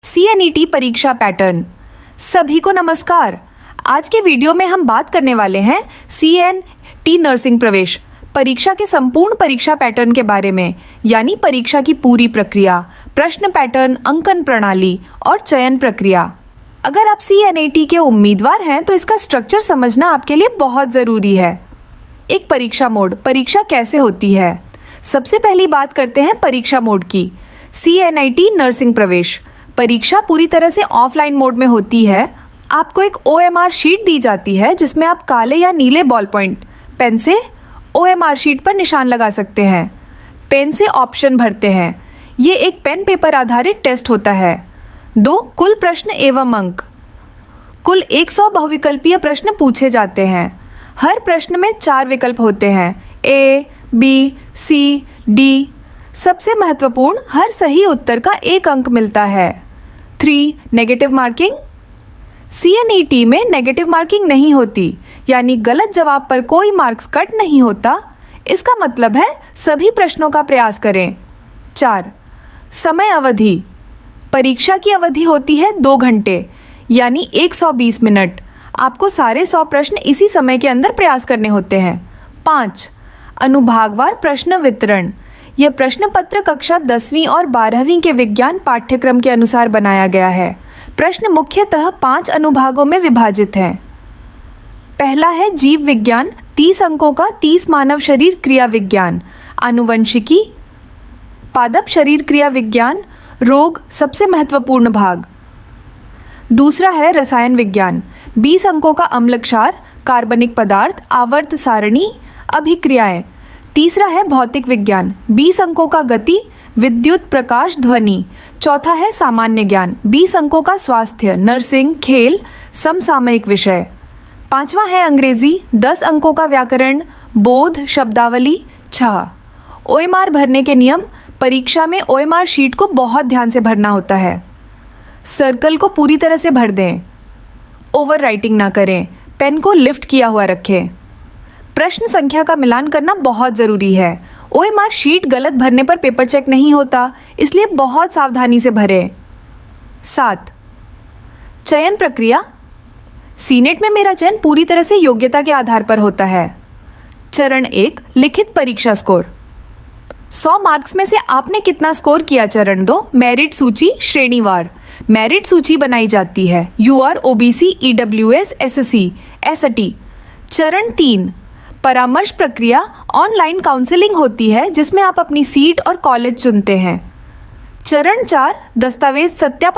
CNET परीक्षा pattern. सभी को नमस्कार। आज के वीडियो में हम बात करने वाले हैं CNET नर्सिंग प्रवेश परीक्षा के संपूर्ण परीक्षा पैटर्न के बारे में, यानी परीक्षा की पूरी प्रक्रिया, प्रश्न पैटर्न, अंकन प्रणाली और चयन प्रक्रिया। अगर आप CNET के उम्मीदवार हैं तो इसका स्ट्रक्चर समझना आपके लिए बहुत ज़रूरी है। एक परीक्षा मोड, परीक्षा कैसे होती है? सबसे पहली बात करते हैं परीक्षा मोड की। CNET नर्सिंग प्रवेश परीक्षा पूरी तरह से ऑफलाइन मोड में होती है। आपको एक OMR शीट दी जाती है जिसमें आप काले या नीले बॉल पॉइंट पेन से OMR शीट पर निशान लगा सकते हैं। पेन से ऑप्शन भरते हैं। ये एक पेन पेपर आधारित टेस्ट होता है। 2. कुल प्रश्न एवं अंक। कुल 100 बहुविकल्पीय प्रश्न पूछे जाते हैं। हर प्रश्न में 4 विकल्प होते हैं, A, B, C, D। सबसे महत्वपूर्ण, हर सही उत्तर का 1 अंक मिलता है। 3. Negative marking. CNET में नेगेटिव मार्किंग नहीं होती, यानी गलत जवाब पर कोई मार्क्स कट नहीं होता। इसका मतलब है सभी प्रश्नों का प्रयास करें। 4. समय अवधि। परीक्षा की अवधि होती है 2 घंटे, यानी 120 मिनट। आपको सारे 100 प्रश्न इसी समय के अंदर प्रयास करने होते हैं। 5. अनुभागवार प्रश्न वितरण। यह प्रश्न पत्र कक्षा 10वीं और 12वीं के विज्ञान पाठ्यक्रम के अनुसार बनाया गया है। प्रश्न मुख्यतः 5 अनुभागों में विभाजित हैं। पहला है जीव विज्ञान, 30 अंकों का, 30 मानव शरीर क्रिया विज्ञान, आनुवंशिकी, पादप शरीर क्रिया विज्ञान, रोग सबसे महत्वपूर्ण भाग। दूसरा है रसायन विज्ञान, 20 अंकों का अम्लक्षार, कार्बनिक पदार्थ, आवर्त सारणी, अभिक्रियाएं। तीसरा है भौतिक विज्ञान, 20 अंकों का गति, विद्युत, प्रकाश, ध्वनि। चौथा है सामान्य ज्ञान, 20 अंकों का स्वास्थ्य, नर्सिंग, खेल, समसामयिक विषय। पांचवा है अंग्रेजी, 10 अंकों का व्याकरण, बोध, शब्दावली, छह। OMR भरने के नियम। परीक्षा में OMR शीट को बहुत ध्यान से भरना होता है। सर्कल को पूरी तरह से भर दें। ओवर राइटिंग ना करें। पेन को लिफ्ट किया हुआ रखें। प्रश्न संख्या का मिलान करना बहुत ज़रूरी है। OMR शीट गलत भरने पर पेपर चेक नहीं होता, इसलिए बहुत सावधानी से भरें। 7. चयन प्रक्रिया। CNET में मेरा चयन पूरी तरह से योग्यता के आधार पर होता है। चरण 1, लिखित परीक्षा स्कोर। 100 मार्क्स में से आपने कितना स्कोर किया? चरण 2, मेरिट सूची श्रेणीवार। मेरिट सूची बनाई जाती है UR, OBC, EWS, SC, ST। चरण 3, परामर्श प्रक्रिया। ऑनलाइन काउंसलिंग होती है जिसमें आप अपनी सीट और कॉलेज चुनते हैं। चरण 4, दस्तावेज सत्यापन।